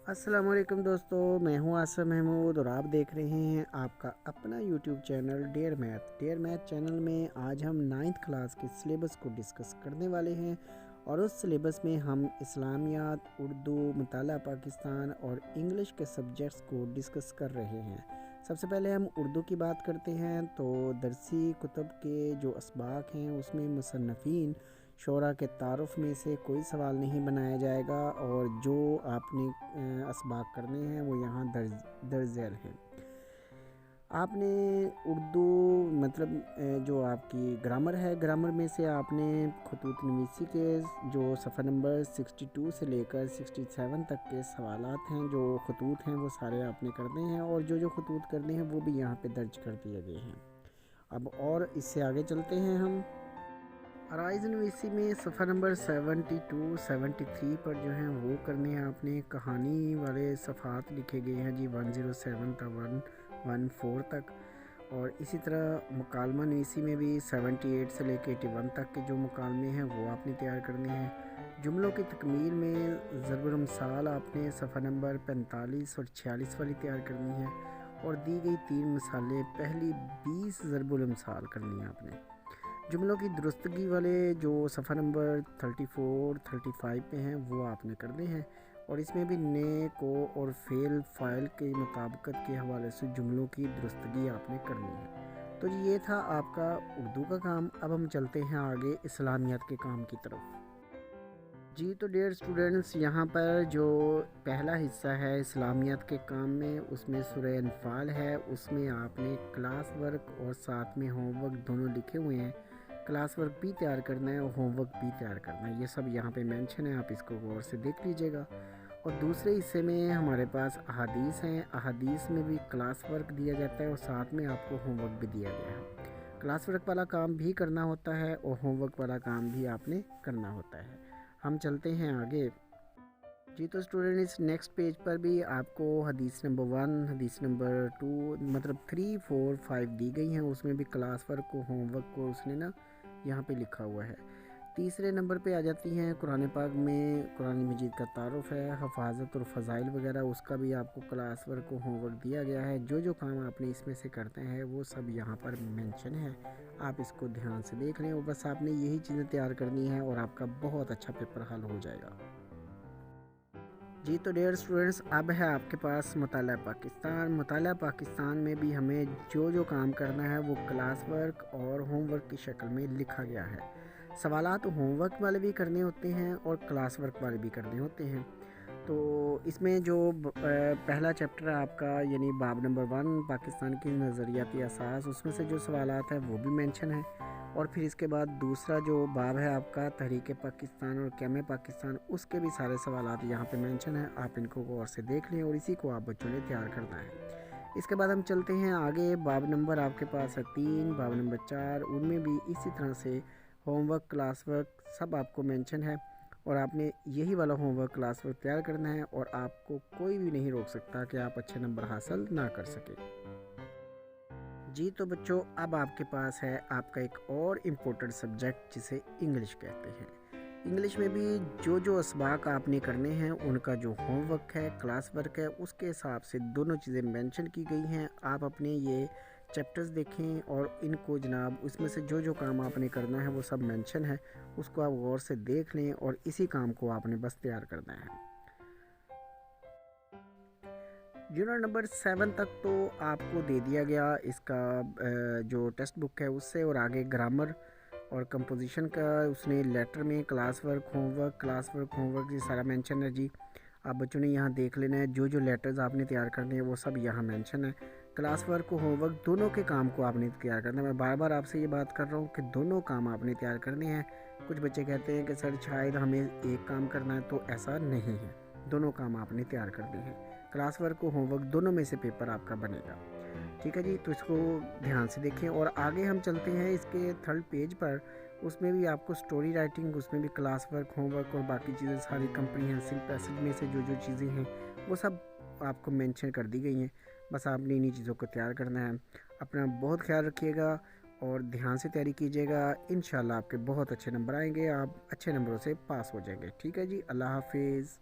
السلام علیکم دوستو، میں ہوں آصف محمود اور آپ دیکھ رہے ہیں آپ کا اپنا YouTube channel dear math channel میں آج ہم 9th کلاس کے سلیبس کو ڈسکس کرنے والے ہیں اور اس سلیبس میں ہم اسلامیات، اردو، مطالعہ پاکستان اور انگلش کے سبجیکٹس کو ڈسکس کر رہے ہیں۔ سب سے پہلے ہم اردو کی بات کرتے ہیں تو درسی کتب کے جو اسباق ہیں اس میں مصنفین شعراء کے تعارف میں سے کوئی سوال نہیں بنایا جائے گا اور جو آپ نے اسباق کرنے ہیں وہ یہاں درج ذیل ہیں۔ آپ نے اردو جو آپ کی گرامر ہے، گرامر میں سے آپ نے خطوط نویسی کے جو صفحہ نمبر 62 سے لے کر 67 تک کے سوالات ہیں، جو خطوط ہیں وہ سارے آپ نے کرنے ہیں اور جو خطوط کرنے ہیں وہ بھی یہاں پہ درج کر دیے گئے ہیں۔ اب اور اس سے آگے چلتے ہیں ہم عرائض نویسی میں صفحہ نمبر 72 73 پر جو ہیں وہ کرنے ہیں آپ نے۔ کہانی والے صفحات لکھے گئے ہیں جی 107 تا 114 تک، اور اسی طرح مکالمہ نویسی میں بھی 78 سے لے کے 81 تک کے جو مکالمے ہیں وہ آپ نے تیار کرنے ہیں۔ جملوں کی تکمیل میں ضرب الامثال آپ نے صفحہ نمبر 45 اور 46 والی تیار کرنی ہے، اور دی گئی 3 مثالیں پہلی 20 ضرب الامثال کرنی ہیں آپ نے۔ جملوں کی درستگی والے جو صفحہ نمبر 34 35 پہ ہیں وہ آپ نے کرنے ہیں، اور اس میں بھی نے کو اور فعل فاعل کے مطابقت کے حوالے سے جملوں کی درستگی آپ نے کرنی ہے۔ تو یہ تھا آپ کا اردو کا کام۔ اب ہم چلتے ہیں آگے اسلامیات کے کام کی طرف۔ جی تو ڈیئر اسٹوڈنٹس، یہاں پر جو پہلا حصہ ہے اسلامیات کے کام میں، اس میں سورہ انفال ہے، اس میں آپ نے کلاس ورک اور ساتھ میں ہوم ورک دونوں لکھے ہوئے ہیں۔ کلاس ورک بھی تیار کرنا ہے اور ہوم ورک بھی تیار کرنا ہے، یہ سب یہاں پہ مینشن ہے، آپ اس کو غور سے دیکھ لیجئے گا۔ اور دوسرے حصے میں ہمارے پاس احادیث ہیں، احادیث میں بھی کلاس ورک دیا جاتا ہے اور ساتھ میں آپ کو ہوم ورک بھی دیا گیا ہے۔ کلاس ورک والا کام بھی کرنا ہوتا ہے اور ہوم ورک والا کام بھی آپ نے کرنا ہوتا ہے۔ ہم چلتے ہیں آگے۔ جی تو اسٹوڈنٹس، نیکسٹ پیج پر بھی آپ کو حدیث نمبر 1، حدیث نمبر 2 3 4 5 دی گئی ہیں، اس میں بھی کلاس ورک کو ہوم ورک کو اس نے یہاں پہ لکھا ہوا ہے۔ تیسرے نمبر پہ آ جاتی ہیں قرآن پاک میں قرآن مجید کا تعارف ہے، حفاظت اور فضائل وغیرہ، اس کا بھی آپ کو کلاس ورک کو ہوم ورک دیا گیا ہے۔ جو کام آپ نے اس میں سے کرتے ہیں وہ سب یہاں پر مینشن ہے، آپ اس کو دھیان سے دیکھ لیں اور بس آپ نے یہی چیزیں تیار کرنی ہیں اور آپ کا بہت اچھا پیپر حل ہو جائے گا۔ جی تو ڈیئر اسٹوڈنٹس، اب ہے آپ کے پاس مطالعہ پاکستان۔ مطالعہ پاکستان میں بھی ہمیں جو کام کرنا ہے وہ کلاس ورک اور ہوم ورک کی شکل میں لکھا گیا ہے۔ سوالات ہوم ورک والے بھی کرنے ہوتے ہیں اور کلاس ورک والے بھی کرنے ہوتے ہیں۔ تو اس میں جو پہلا چیپٹر ہے آپ کا، یعنی باب نمبر 1 پاکستان کی نظریاتی اساس، اس میں سے جو سوالات ہیں وہ بھی مینشن ہیں، اور پھر اس کے بعد دوسرا جو باب ہے آپ کا تحریک پاکستان اور قیام پاکستان، اس کے بھی سارے سوالات یہاں پہ مینشن ہیں، آپ ان کو غور سے دیکھ لیں اور اسی کو آپ بچوں نے تیار کرنا ہے۔ اس کے بعد ہم چلتے ہیں آگے۔ باب نمبر آپ کے پاس ہے 3، باب نمبر 4، ان میں بھی اسی طرح سے ہوم ورک، کلاس ورک سب آپ کو مینشن ہے، اور آپ نے یہی والا ہوم ورک کلاس ورک تیار کرنا ہے، اور آپ کو کوئی بھی نہیں روک سکتا کہ آپ اچھے نمبر حاصل نہ کر سکیں۔ جی تو بچوں، اب آپ کے پاس ہے آپ کا ایک اور امپورٹنٹ سبجیکٹ جسے انگلش کہتے ہیں۔ انگلش میں بھی جو اسباق آپ نے کرنے ہیں ان کا جو ہوم ورک ہے، کلاس ورک ہے، اس کے حساب سے دونوں چیزیں مینشن کی گئی ہیں۔ آپ اپنے یہ چیپٹرز دیکھیں اور ان کو جناب اس میں سے جو کام آپ نے کرنا ہے وہ سب مینشن ہے، اس کو آپ غور سے دیکھ لیں اور اسی کام کو آپ نے بس تیار کرنا ہے۔ یونٹ نمبر 7 تک تو آپ کو دے دیا گیا اس کا جو ٹیکسٹ بک ہے اس سے، اور آگے گرامر اور کمپوزیشن کا اس نے لیٹر میں کلاس ورک ہوم ورک یہ سارا مینشن ہے۔ جی آپ بچوں نے یہاں دیکھ لینا ہے، جو لیٹرز آپ نے تیار کرنے ہیں وہ سب یہاں مینشن ہے۔ کلاس ورک کو ہوم ورک دونوں کے کام کو آپ نے تیار کرنا ہے۔ میں بار بار آپ سے یہ بات کر رہا ہوں کہ دونوں کام آپ نے تیار کرنے ہیں۔ کچھ بچے کہتے ہیں کہ سر شاید ہمیں ایک کام کرنا ہے، تو ایسا نہیں ہے، دونوں کام آپ نے تیار کرنے ہیں۔ کلاس ورک کو ہوم ورک دونوں میں سے پیپر آپ کا بنے گا، ٹھیک ہے جی؟ تو اس کو دھیان سے دیکھیں، اور آگے ہم چلتے ہیں اس کے 3rd پیج پر۔ اس میں بھی آپ کو سٹوری رائٹنگ، اس میں بھی کلاس ورک، ہوم ورک اور باقی چیزیں ساری کمپریہنسو پیسج میں سے جو چیزیں ہیں وہ سب آپ کو مینشن کر دی گئی ہیں، بس آپ نے انہی چیزوں کو تیار کرنا ہے۔ اپنا بہت خیال رکھیے گا اور دھیان سے تیاری کیجیے گا، انشاءاللہ آپ کے بہت اچھے نمبر آئیں گے، آپ اچھے نمبروں سے پاس ہو جائیں گے، ٹھیک ہے جی؟ اللہ حافظ۔